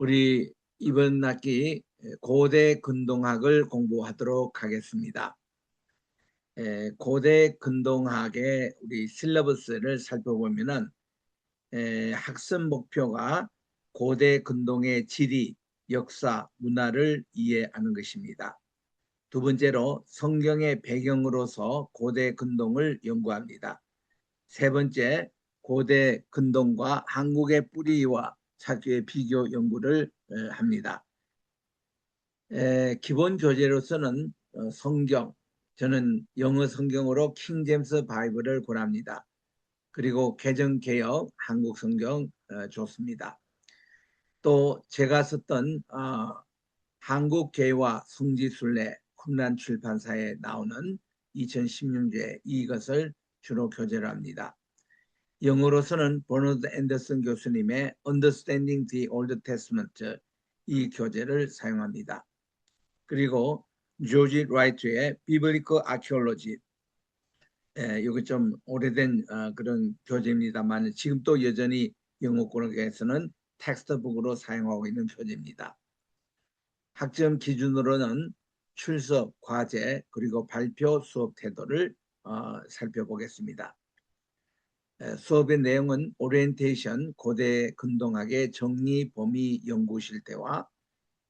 우리 이번 학기 고대 근동학을 공부하도록 하겠습니다. 고대 근동학의 우리 실러버스를 살펴보면은 학습 목표가 고대 근동의 지리, 역사, 문화를 이해하는 것입니다. 두 번째로 성경의 배경으로서 고대 근동을 연구합니다. 세 번째, 고대 근동과 한국의 뿌리와 차주의 비교 연구를 합니다. 기본 교재로서는 성경, 저는 영어 성경으로 킹 제임스 바이블을 권합니다. 그리고 개정개혁 한국 성경 좋습니다. 또 제가 썼던 한국계와 성지순례 쿰란 출판사에 나오는 2016년 이것을 주로 교재로 합니다. 영어로서는 버너드 앤더슨 교수님의 Understanding the Old Testament 이 교재를 사용합니다. 그리고 조지 라이트의 Biblical Archaeology, 이거 좀 오래된 그런 교재입니다만 지금 또 여전히 영어권에서는 텍스트북으로 사용하고 있는 교재입니다. 학점 기준으로는 출석, 과제, 그리고 발표 수업 태도를 살펴보겠습니다. 수업의 내용은 오리엔테이션, 고대 근동학의 정리, 범위, 연구 실태와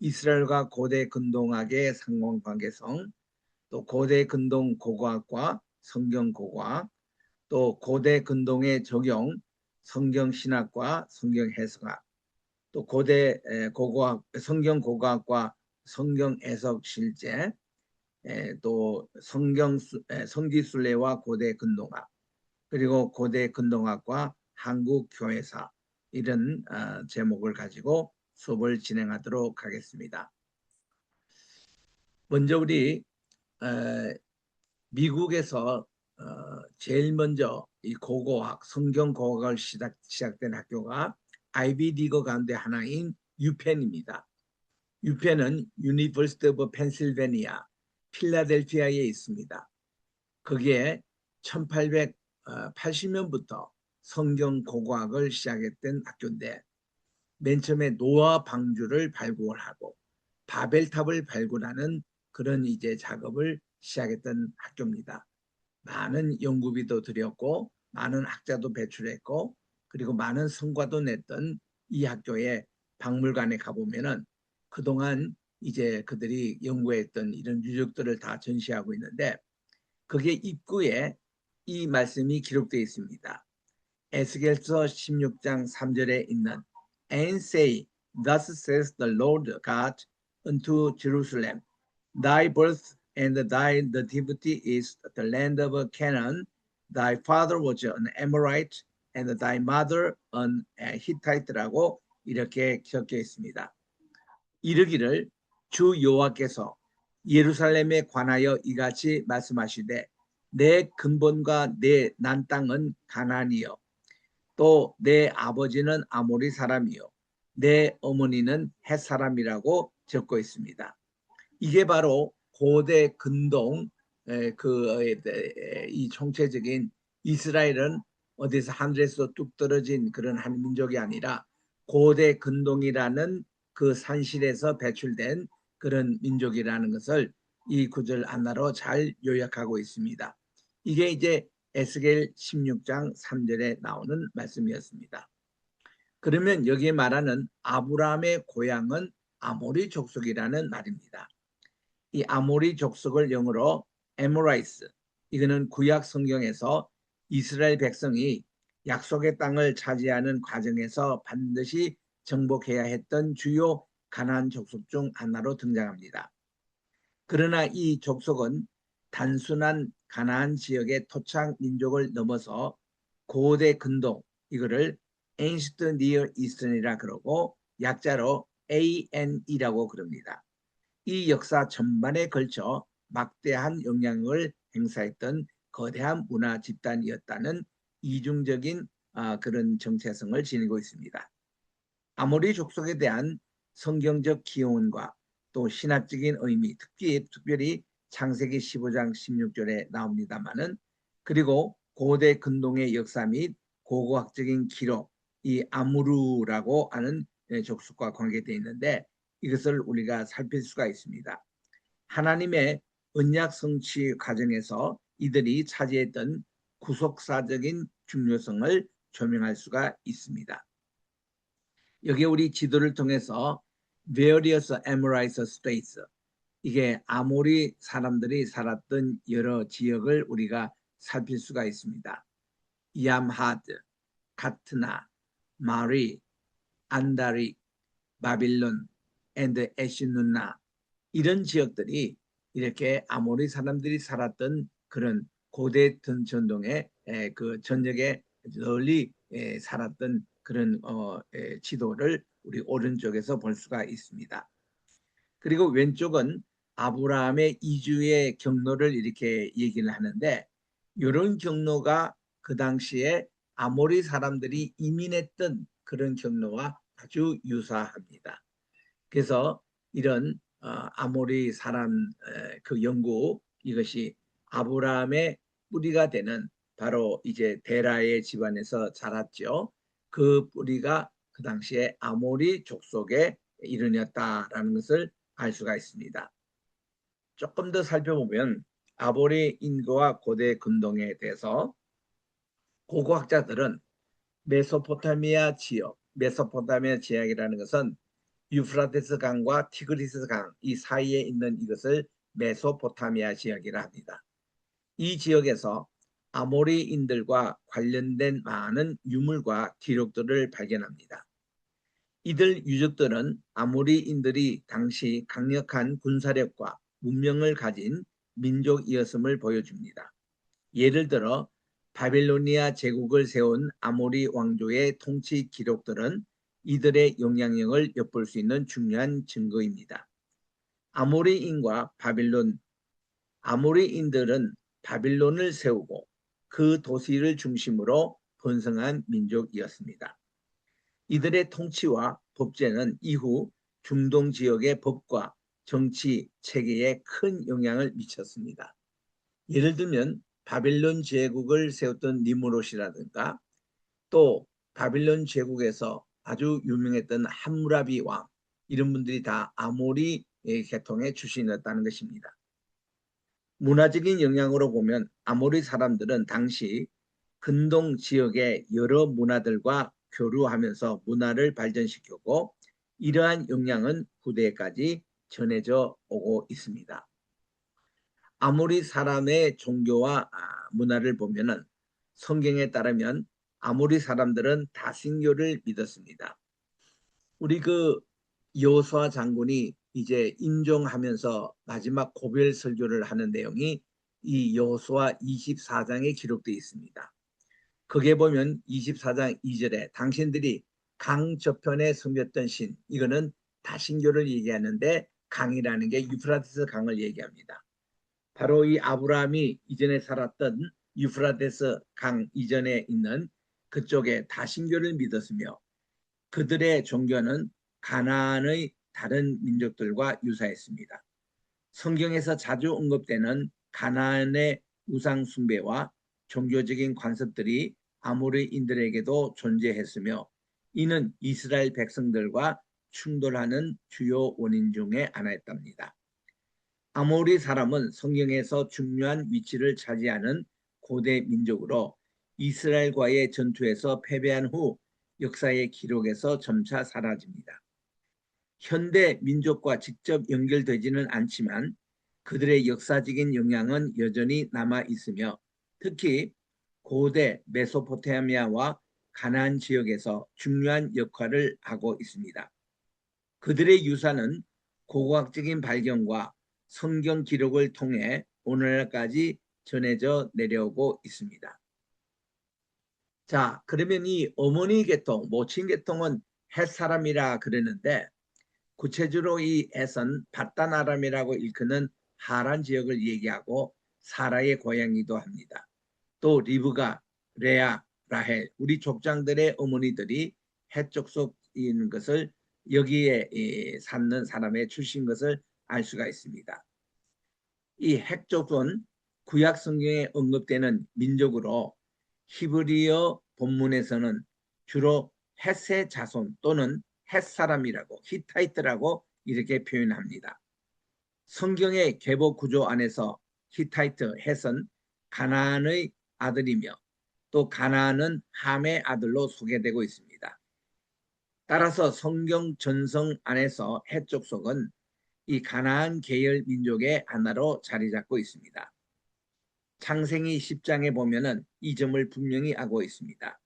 이스라엘과 고대 근동학의 상관관계성, 또 고대 근동 고고학과 성경 고고학, 또 고대 근동의 적용, 성경 신학과 성경 해석학, 또 고대 고고학, 성경 고고학과 성경 해석 실제, 또 성지순례와 고대 근동학, 그리고 고대 근동학과 한국 교회사, 이런 제목을 가지고 수업을 진행하도록 하겠습니다. 먼저 우리 미국에서 제일 먼저 이 고고학, 성경 고고학을 시작된 학교가 아이비 리그 가운데 하나인 유펜입니다. 유펜은 유니버시티 오브 펜실베니아 필라델피아에 있습니다. 거기에 1880년부터 성경 고고학을 시작했던 학교인데, 맨 처음에 노아 방주를 발굴하고 바벨탑을 발굴하는 그런 이제 작업을 시작했던 학교입니다. 많은 연구비도 들였고 많은 학자도 배출했고 그리고 많은 성과도 냈던 이 학교의 박물관에 가보면은 그동안 이제 그들이 연구했던 이런 유적들을 다 전시하고 있는데, 그게 입구에 이 말씀이 기록되어 있습니다. 에스겔서 16장 3절에 있는 And say, Thus says the Lord God unto Jerusalem, Thy birth and thy nativity is the land of Canaan. Thy father was an Amorite and thy mother an Hittite라고 이렇게 적혀 있습니다. 이르기를 주 여호와께서 예루살렘에 관하여 이같이 말씀하시되 내 근본과 내 난 땅은 가나안이요 또 내 아버지는 아모리 사람이요 내 어머니는 헷 사람이라고 적고 있습니다. 이게 바로 고대 근동 이 총체적인 이스라엘은 어디서 하늘에서 뚝 떨어진 그런 한 민족이 아니라 고대 근동이라는 그 산실에서 배출된 그런 민족이라는 것을 이 구절 하나로 잘 요약하고 있습니다. 이게 이제 에스겔 16장 3절에 나오는 말씀이었습니다. 그러면 여기에 말하는 아브라함의 고향은 아모리 족속이라는 말입니다. 이 아모리 족속을 영어로 에모라이스, 이거는 구약 성경에서 이스라엘 백성이 약속의 땅을 차지하는 과정에서 반드시 정복해야 했던 주요 가나안 족속 중 하나로 등장합니다. 그러나 이 족속은 단순한 가나안 지역의 토착 민족을 넘어서 고대 근동, 이거를 Ancient Near Eastern이라 그러고 약자로 ANE라고 그럽니다. 이 역사 전반에 걸쳐 막대한 영향을 행사했던 거대한 문화 집단이었다는 이중적인 그런 정체성을 지니고 있습니다. 아모리 족속에 대한 성경적 기원과 또 신학적인 의미, 특별히 창세기 15장 16절에 나옵니다마는, 그리고 고대 근동의 역사 및 고고학적인 기록, 이 아무르라고 하는 족속과 관계되어 있는데 이것을 우리가 살필 수가 있습니다. 하나님의 언약 성취 과정에서 이들이 차지했던 구속사적인 중요성을 조명할 수가 있습니다. 여기 우리 지도를 통해서 various Amorite states, 이게 아모리 사람들이 살았던 여러 지역을 우리가 살필 수가 있습니다. 얌하드, 카트나, 마리, 안다리, 바빌론, 앤드 에시눈나, 이런 지역들이 이렇게 아모리 사람들이 살았던 그런 고대 전동의 그 전역에 널리 살았던 그런 지도를 우리 오른쪽에서 볼 수가 있습니다. 그리고 왼쪽은 아브라함의 이주의 경로를 이렇게 얘기를 하는데 이런 경로가 그 당시에 아모리 사람들이 이민했던 그런 경로와 아주 유사합니다. 그래서 이런 아모리 사람 그 연구, 이것이 아브라함의 뿌리가 되는 바로 이제 데라의 집안에서 자랐죠. 그 뿌리가 그 당시에 아모리 족속의 일원이었다라는 것을 알 수가 있습니다. 조금 더 살펴보면 아모리 인구와 고대 근동에 대해서 고고학자들은 메소포타미아 지역, 메소포타미아 지역이라는 것은 유프라테스 강과 티그리스 강 이 사이에 있는 이것을 메소포타미아 지역이라 합니다. 이 지역에서 아모리인들과 관련된 많은 유물과 기록들을 발견합니다. 이들 유적들은 아모리인들이 당시 강력한 군사력과 문명을 가진 민족이었음을 보여줍니다. 예를 들어 바빌로니아 제국을 세운 아모리 왕조의 통치 기록들은 이들의 영향력을 엿볼 수 있는 중요한 증거입니다. 아모리인들은 바빌론을 세우고 그 도시를 중심으로 번성한 민족이었습니다. 이들의 통치와 법제는 이후 중동 지역의 법과 정치 체계에 큰 영향을 미쳤습니다. 예를 들면 바빌론 제국을 세웠던 니무롯이라든가 또 바빌론 제국에서 아주 유명했던 함무라비 왕, 이런 분들이 다 아모리 계통의 출신이었다는 것입니다. 문화적인 영향으로 보면 아모리 사람들은 당시 근동 지역의 여러 문화들과 교류하면서 문화를 발전시켰고 이러한 영향은 후대까지 전해져 오고 있습니다. 아모리 사람의 종교와 문화를 보면은 성경에 따르면 아모리 사람들은 다신교를 믿었습니다. 우리 그 여호수아 장군이 이제 임종하면서 마지막 고별 설교를 하는 내용이 이 여호수아 24장에 기록되어 있습니다. 거기에 보면 24장 2절에 당신들이 강 저편에 섬겼던 신, 이거는 다신교를 얘기하는데 강이라는 게 유프라테스 강을 얘기합니다. 바로 이 아브라함이 이전에 살았던 유프라테스 강 이전에 있는 그쪽에 다신교를 믿었으며 그들의 종교는 가나안의 다른 민족들과 유사했습니다. 성경에서 자주 언급되는 가나안의 우상 숭배와 종교적인 관습들이 아모리인들에게도 존재했으며 이는 이스라엘 백성들과 충돌하는 주요 원인 중에 하나였답니다. 아모리 사람은 성경에서 중요한 위치를 차지하는 고대 민족으로 이스라엘과의 전투에서 패배한 후 역사의 기록에서 점차 사라집니다. 현대 민족과 직접 연결되지는 않지만 그들의 역사적인 영향은 여전히 남아 있으며 특히 고대 메소포타미아와 가나안 지역에서 중요한 역할을 하고 있습니다. 그들의 유산은 고고학적인 발견과 성경 기록을 통해 오늘날까지 전해져 내려오고 있습니다. 자, 그러면 이 어머니 계통, 모친 계통은 헷 사람이라 그러는데 구체적으로 이 헷은 바단 아람이라고 일컫는 하란 지역을 얘기하고 사라의 고향이기도 합니다. 또 리브가, 레아, 라헬, 우리 족장들의 어머니들이 헷 족속인 것을 여기에 사는 사람의 출신 것을 알 수가 있습니다. 이 헷 족은 구약 성경에 언급되는 민족으로 히브리어 본문에서는 주로 헷의 자손 또는 햇사람이라고 히타이트라고 이렇게 표현합니다. 성경의 계보 구조 안에서 히타이트 햇은 가나안의 아들이며 또 가나안은 함의 아들로 소개되고 있습니다. 따라서 성경 전성 안에서 헷 족속은 이 가나안 계열 민족의 하나로 자리 잡고 있습니다. 창세기 10장에 보면은 이 점을 분명히 알고 있습니다.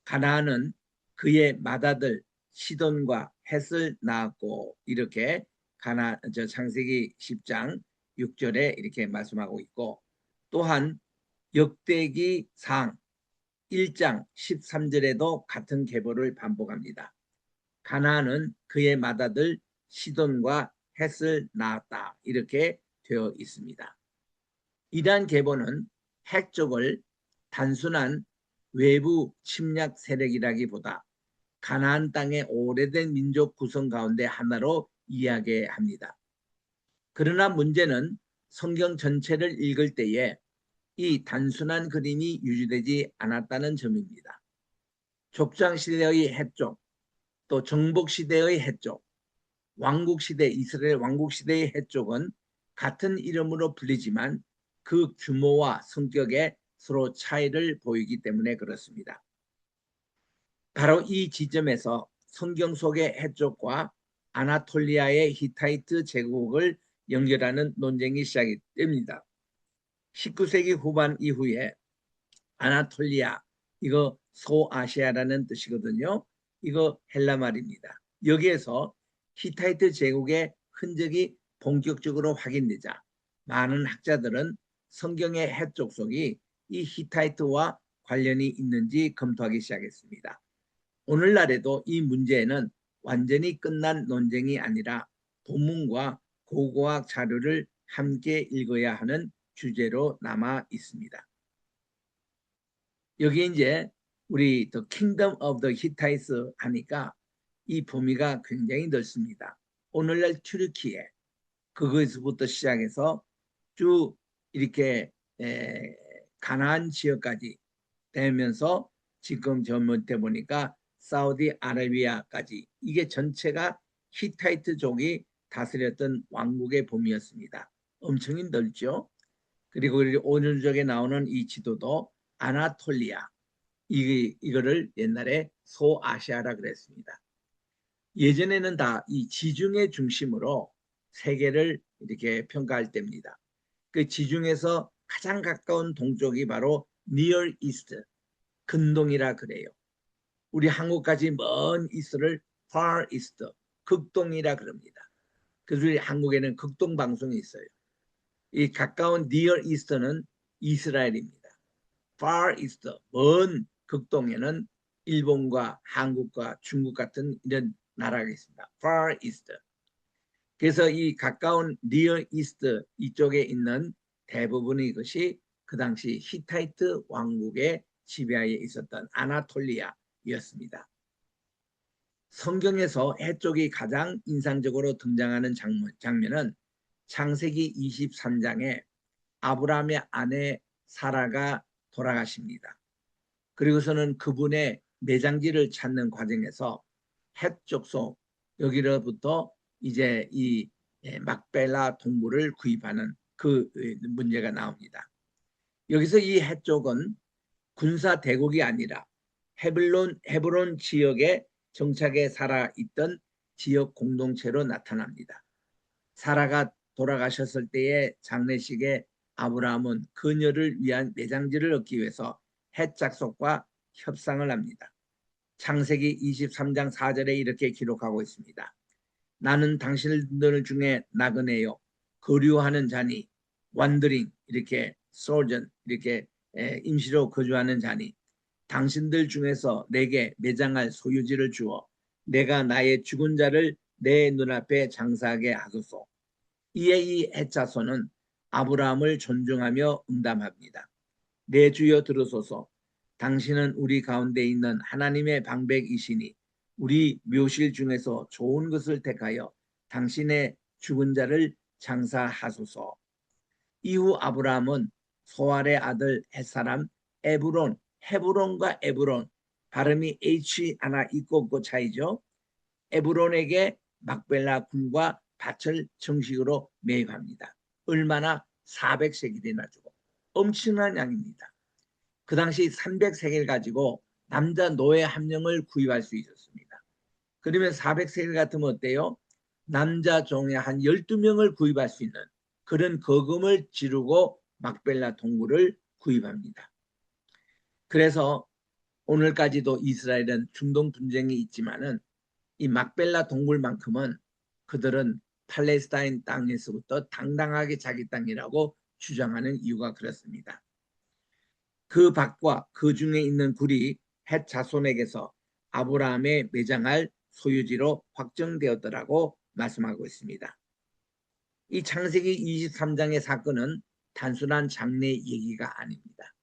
가나안은 그의 맏아들 시돈과 헷을 낳았고 이렇게 창세기 10장 6절에 이렇게 말씀하고 있고 또한 역대기상 1장 13절에도 같은 계보를 반복합니다. 가나안은 그의 맏아들 시돈과 헷을 낳았다 이렇게 되어 있습니다. 이러한 계보는 헷 족을 단순한 외부 침략 세력이라기보다 가나안 땅의 오래된 민족 구성 가운데 하나로 이야기합니다. 그러나 문제는 성경 전체를 읽을 때에 이 단순한 그림이 유지되지 않았다는 점입니다. 족장시대의 헷족, 또 정복시대의 헷족, 왕국시대, 이스라엘 왕국시대의 헷족은 같은 이름으로 불리지만 그 규모와 성격에 서로 차이를 보이기 때문에 그렇습니다. 바로 이 지점에서 성경 속의 헷족과 아나톨리아의 히타이트 제국을 연결하는 논쟁이 시작이 됩니다. 19세기 후반 이후에 아나톨리아, 이거 소아시아라는 뜻이거든요. 이거 헬라 말입니다. 여기에서 히타이트 제국의 흔적이 본격적으로 확인되자 많은 학자들은 성경의 헷 족속이 이 히타이트와 관련이 있는지 검토하기 시작했습니다. 오늘날에도 이 문제는 완전히 끝난 논쟁이 아니라 본문과 고고학 자료를 함께 읽어야 하는 주제로 남아 있습니다. 여기 이제 우리 The Kingdom of the Hittites 하니까 이 범위가 굉장히 넓습니다. 오늘날 튀르키예 그것부터 시작해서 쭉 이렇게 가나안 지역까지 되면서 지금 저 밑에 보니까 사우디아라비아까지 이게 전체가 히타이트족이 다스렸던 왕국의 범위였습니다. 엄청 넓죠. 그리고 오른쪽에 나오는 이 지도도 아나톨리아 이거를 옛날에 소아시아라 그랬습니다. 예전에는 다 이 지중해 중심으로 세계를 이렇게 평가할 때입니다. 그 지중해에서 가장 가까운 동쪽이 바로 Near East, 근동이라 그래요. 우리 한국까지 먼 이스를 Far East, 극동이라 그럽니다. 그래서 우리 한국에는 극동 방송이 있어요. 이 가까운 Near East는 이스라엘입니다. Far East, 먼 극동에는 일본과 한국과 중국 같은 이런 나라가 있습니다. Far East. 그래서 이 가까운 Near East 이쪽에 있는 대부분의 것이 그 당시 히타이트 왕국의 지배하에 있었던 아나톨리아였습니다. 성경에서 해쪽이 가장 인상적으로 등장하는 장면은 창세기 23장에 아브라함의 아내 사라가 돌아가십니다. 그리고서는 그분의 매장지를 찾는 과정에서 헷 족속 여기로부터 이제 이 막벨라 동굴을 구입하는 그 문제가 나옵니다. 여기서 이 헷 족은 군사 대국이 아니라 헤브론 지역에 정착해 살아있던 지역 공동체로 나타납니다. 사라가 돌아가셨을 때의 장례식에 아브라함은 그녀를 위한 매장지를 얻기 위해서 헷 족속과 협상을 합니다. 창세기 23장 4절에 이렇게 기록하고 있습니다. 나는 당신들 중에 나그네요 거류하는 자니 완드링 이렇게 소전 이렇게 임시로 거주하는 자니 당신들 중에서 내게 매장할 소유지를 주어 내가 나의 죽은 자를 내 눈앞에 장사하게 하소서. 이에 이 헷자손은 아브라함을 존중하며 응답합니다. 내 주여 들으소서. 당신은 우리 가운데 있는 하나님의 방백이시니 우리 묘실 중에서 좋은 것을 택하여 당신의 죽은 자를 장사하소서. 이후 아브라함은 소알의 아들 헷사람 헤브론과 에브론 발음이 H 하나 있고 없고 차이죠. 에브론에게 막벨라 굴과 밭을 정식으로 매입합니다. 얼마나? 400세겔이나 주고. 엄청난 양입니다. 그 당시 300세겔 가지고 남자 노예 한 명을 구입할 수 있었습니다. 그러면 400세겔 같으면 어때요? 남자 종에 한 12명을 구입할 수 있는 그런 거금을 지르고 막벨라 동굴을 구입합니다. 그래서 오늘까지도 이스라엘은 중동 분쟁이 있지만은 이 막벨라 동굴만큼은 그들은 팔레스타인 땅에서부터 당당하게 자기 땅이라고 주장하는 이유가 그렇습니다. 그 밭과 그 중에 있는 굴이 헷 자손에게서 아브라함의 매장할 소유지로 확정되었더라고 말씀하고 있습니다. 이 창세기 23장의 사건은 단순한 장래 얘기가 아닙니다.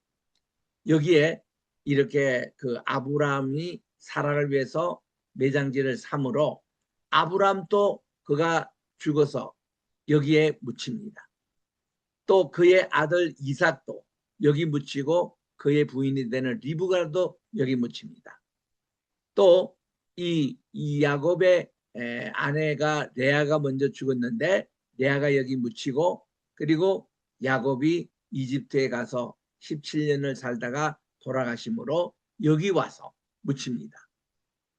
여기에 이렇게 그 아브라함이 사라를 위해서 매장지를 삼으로 아브라함도 그가 죽어서 여기에 묻힙니다. 또 그의 아들 이삭도 여기 묻히고 그의 부인이 되는 리브가도 여기 묻힙니다. 또 이 야곱의 아내가 레아가 먼저 죽었는데 레아가 여기 묻히고 그리고 야곱이 이집트에 가서 17년을 살다가 돌아가심으로 여기 와서 묻힙니다.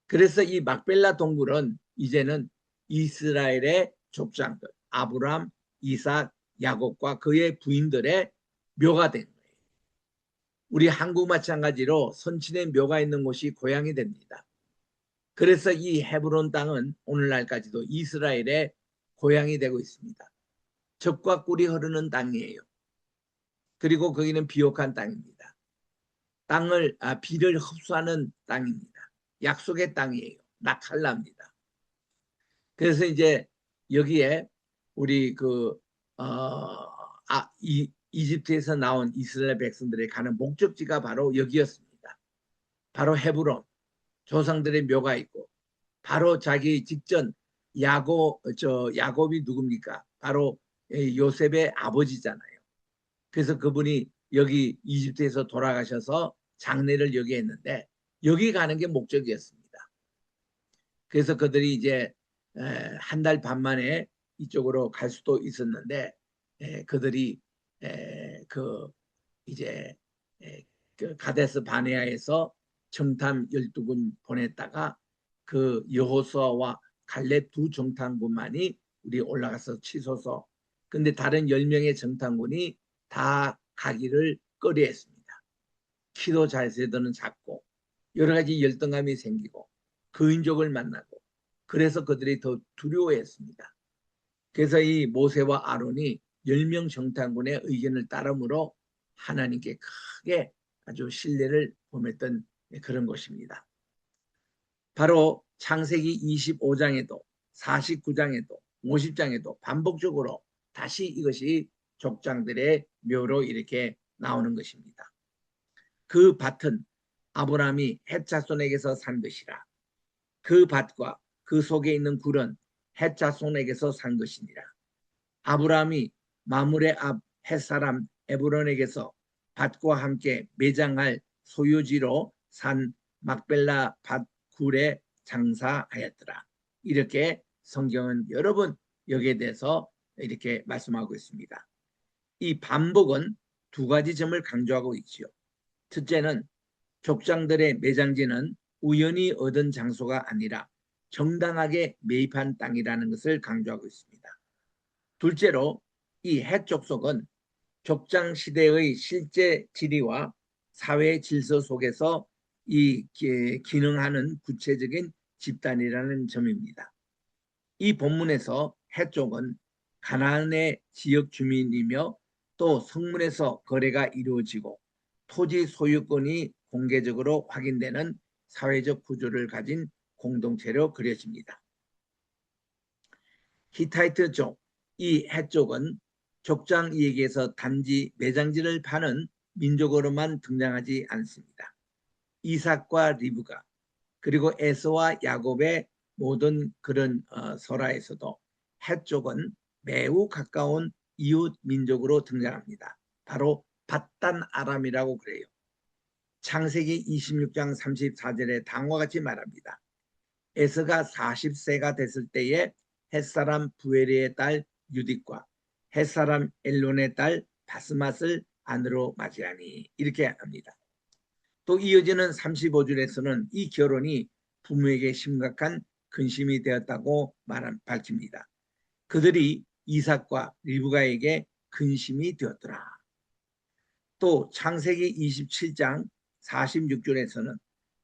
그래서 이 막벨라 동굴은 이제는 이스라엘의 족장들 아브람, 이삭, 야곱과 그의 부인들의 묘가 된 거예요. 우리 한국 마찬가지로 선친의 묘가 있는 곳이 고향이 됩니다. 그래서 이 헤브론 땅은 오늘날까지도 이스라엘의 고향이 되고 있습니다. 젖과 꿀이 흐르는 땅이에요. 그리고 거기는 비옥한 땅입니다. 비를 흡수하는 땅입니다. 약속의 땅이에요. 나칼라입니다. 그래서 이제 여기에 우리 이집트에서 나온 이스라엘 백성들이 가는 목적지가 바로 여기였습니다. 바로 헤브론, 조상들의 묘가 있고 바로 자기 직전 야곱이 누굽니까? 바로 요셉의 아버지잖아요. 그래서 그분이 여기 이집트에서 돌아가셔서 장례를 여기 했는데 여기 가는 게 목적이었습니다. 그래서 그들이 이제 한 달 반 만에 이쪽으로 갈 수도 있었는데 그들이 이제 그 가데스 바네아에서 정탐 12군 보냈다가 그 여호수아와 갈렙 두 정탐군만이 우리 올라가서 치솟어 근데 다른 10명의 정탐군이 다 가기를 꺼려했습니다. 키도 잘 세더는 작고 여러 가지 열등감이 생기고 거인족을 만나고 그래서 그들이 더 두려워했습니다. 그래서 이 모세와 아론이 10명 정탐군의 의견을 따르므로 하나님께 크게 아주 신뢰를 범했던 그런 것입니다. 바로 창세기 25장에도 49장에도 50장에도 반복적으로 다시 이것이 족장들의 묘로 이렇게 나오는 것입니다. 그 밭은 아브라함이 헷 자손에게서 산 것이라. 그 밭과 그 속에 있는 굴은 헷 자손에게서 산 것이니라. 아브라함이 마므레 앞 헷사람 에브론에게서 밭과 함께 매장할 소유지로 산 막벨라 밭 굴에 장사하였더라. 이렇게 성경은 여러 번 여기에 대해서 이렇게 말씀하고 있습니다. 이 반복은 두 가지 점을 강조하고 있지요. 첫째는 족장들의 매장지는 우연히 얻은 장소가 아니라 정당하게 매입한 땅이라는 것을 강조하고 있습니다. 둘째로 이 헷 족속은 족장 시대의 실제 지리와 사회 질서 속에서 기능하는 구체적인 집단이라는 점입니다. 이 본문에서 헷 족은 가나안의 지역 주민이며 또 성문에서 거래가 이루어지고 토지 소유권이 공개적으로 확인되는 사회적 구조를 가진 공동체로 그려집니다. 히타이트족, 이 헷족은 족장 이야기에서 단지 매장지를 파는 민족으로만 등장하지 않습니다. 이삭과 리브가 그리고 에서와 야곱의 모든 그런 설화에서도 헷족은 매우 가까운 이웃 민족으로 등장합니다. 바로 밧단 아람이라고 그래요. 창세기 26장 34절에 다음과 같이 말합니다. 에서가 40세가 됐을 때에 햇사람 부에리의 딸 유딧과 햇사람 엘론의 딸 바스맛을 아내로 맞이하니 이렇게 합니다. 또 이어지는 35절에서는 이 결혼이 부모에게 심각한 근심이 되었다고 밝힙니다. 그들이 이삭과 리브가에게 근심이 되었더라. 또 창세기 27장 46절에서는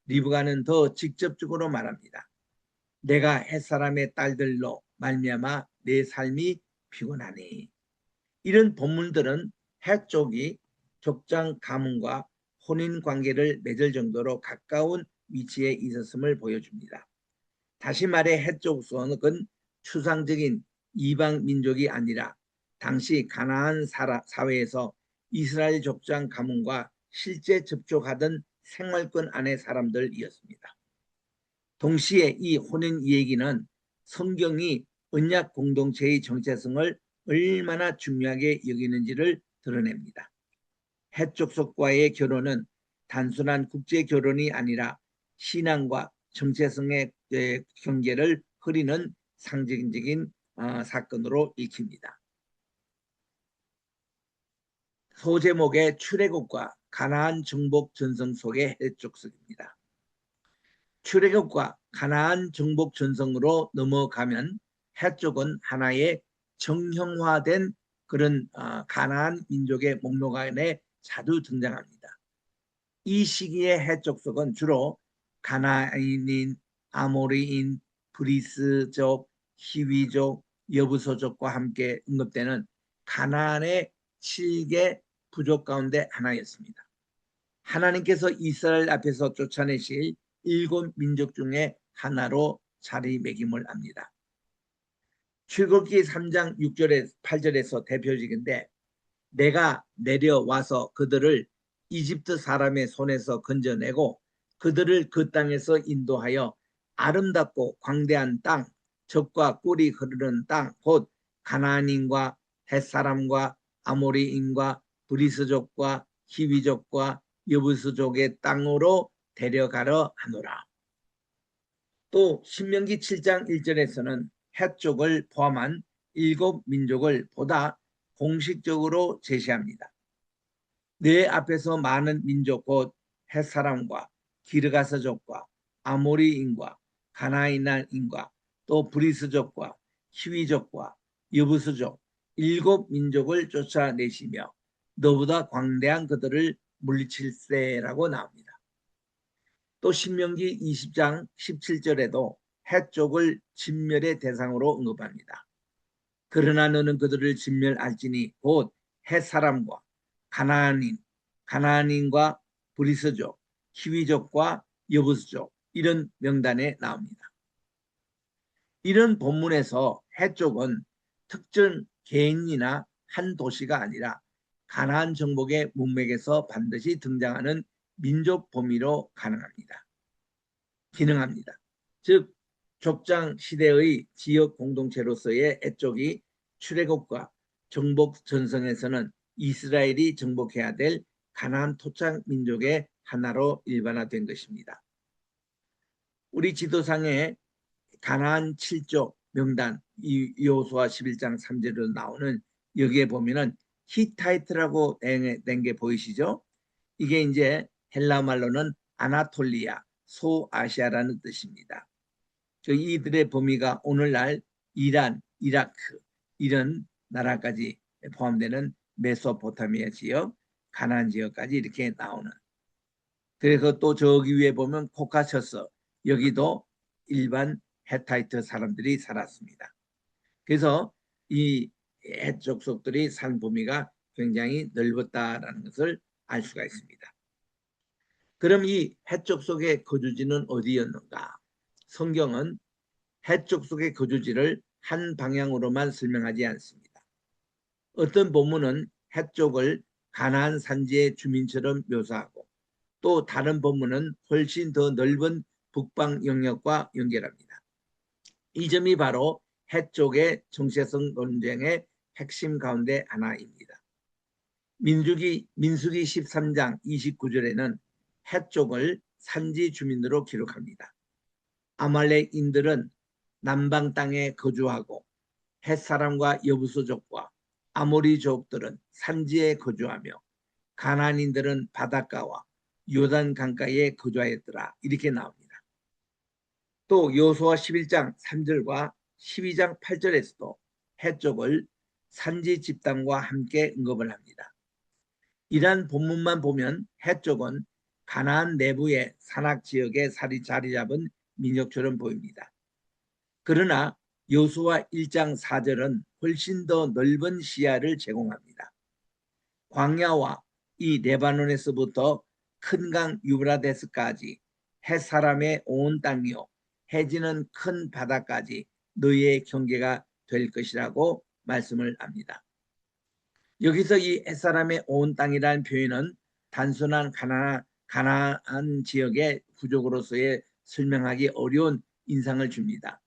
리브가는 더 직접적으로 말합니다. 내가 햇사람의 딸들로 말미암아 내 삶이 피곤하니. 이런 본문들은 해쪽이 족장 가문과 혼인 관계를 맺을 정도로 가까운 위치에 있었음을 보여줍니다. 다시 말해 해쪽 수원은 추상적인 이방 민족이 아니라 당시 가나안 사회에서 이스라엘 족장 가문과 실제 접촉하던 생활권 안의 사람들이었습니다. 동시에 이 혼인 얘기는 성경이 언약 공동체의 정체성을 얼마나 중요하게 여기는지를 드러냅니다. 해족속과의 결혼은 단순한 국제 결혼이 아니라 신앙과 정체성의 경계를 흐리는 상징적인 사건으로 읽힙니다. 소제목의 출애굽과 가나안 정복 전성 속의 해족속입니다. 출애굽과 가나안 정복 전성으로 넘어가면 해족은 하나의 정형화된 그런 가나안 민족의 목록 안에 자주 등장합니다. 이 시기의 해족속은 주로 가나안인, 아모리인, 브리스족, 히위족, 여부소족과 함께 언급되는 가나안의 7개 부족 가운데 하나였습니다. 하나님께서 이스라엘 앞에서 쫓아내실 7민족 중에 하나로 자리매김을 합니다. 출애굽기 3장 6절에 8절에서 대표적인데 내가 내려와서 그들을 이집트 사람의 손에서 건져내고 그들을 그 땅에서 인도하여 아름답고 광대한 땅, 젖과 꿀이 흐르는 땅, 곧 가나안인과 헷사람과 아모리인과 브리스족과 히위족과 여부스족의 땅으로 데려가려 하노라. 또 신명기 7장 1절에서는 헷족을 포함한 7민족을 보다 공식적으로 제시합니다. 내 앞에서 많은 민족 곧 헷사람과 기르가스족과 아모리인과 가나안인과 또 브리스족과 히위족과 여부스족 7민족을 쫓아내시며 너보다 광대한 그들을 물리칠세라고 나옵니다. 또 신명기 20장 17절에도 해족을 진멸의 대상으로 언급합니다. 그러나 너는 그들을 진멸할지니 곧 헷사람과 가나안인과 브리스족, 히위족과 여부스족 이런 명단에 나옵니다. 이런 본문에서 해족은 특정 개인이나 한 도시가 아니라 가나안 정복의 문맥에서 반드시 등장하는 민족 범위로 기능합니다. 즉 족장 시대의 지역 공동체로서의 해족이 출애굽과 정복 전성에서는 이스라엘이 정복해야 될 가나안 토착 민족의 하나로 일반화된 것입니다. 우리 지도상에 가나안 7족 명단 여호수아 11장 3절로 나오는 여기에 보면은 히타이트라고 된 게 보이시죠? 이게 이제 헬라 말로는 아나톨리아, 소아시아라는 뜻입니다. 이들의 범위가 오늘날 이란, 이라크 이런 나라까지 포함되는 메소포타미아 지역, 가나안 지역까지 이렇게 나오는. 그래서 또 저기 위에 보면 코카셔스 여기도 일반 헤타이트 사람들이 살았습니다. 그래서 이 해족속들이 산 범위가 굉장히 넓었다라는 것을 알 수가 있습니다. 그럼 이 해족속의 거주지는 어디였는가? 성경은 해족속의 거주지를 한 방향으로만 설명하지 않습니다. 어떤 본문은 해족을 가나안 산지의 주민처럼 묘사하고 또 다른 본문은 훨씬 더 넓은 북방 영역과 연결합니다. 이 점이 바로 해족의 정체성 논쟁의 핵심 가운데 하나입니다. 민수기 13장 29절에는 해족을 산지 주민으로 기록합니다. 아말렉인들은 남방 땅에 거주하고 헷사람과 여부수족과 아모리족들은 산지에 거주하며 가나안인들은 바닷가와 요단 강가에 거주하였더라. 이렇게 나옵니다. 또 여호수아 11장 3절과 12장 8절에서도 해족을 산지 집단과 함께 언급을 합니다. 이러한 본문만 보면 해족은 가나안 내부의 산악 지역에 자리 잡은 민족처럼 보입니다. 그러나 여호수아 1장 4절은 훨씬 더 넓은 시야를 제공합니다. 광야와 이 레바논에서부터 큰 강 유브라데스까지 헷사람의 온 땅이요 해지는 큰 바다까지 너희의 경계가 될 것이라고 말씀을 합니다. 여기서 이 헷사람의 온 땅이라는 표현은 단순한 가나안 지역의 부족으로서의 설명하기 어려운 인상을 줍니다.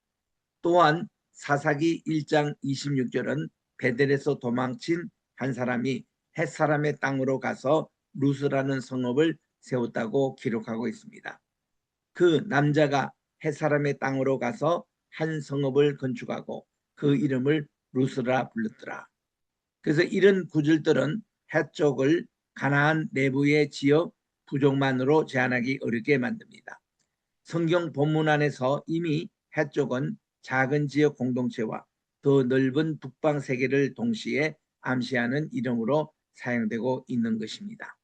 또한 사사기 1장 26절은 베델에서 도망친 한 사람이 헷사람의 땅으로 가서 루스라는 성읍을 세웠다고 기록하고 있습니다. 그 남자가 헷사람의 땅으로 가서 한 성읍을 건축하고 그 이름을 루스라 불렀더라. 그래서 이런 구절들은 해족을 가나안 내부의 지역 부족만으로 제한하기 어렵게 만듭니다. 성경 본문 안에서 이미 해족은 작은 지역 공동체와 더 넓은 북방 세계를 동시에 암시하는 이름으로 사용되고 있는 것입니다.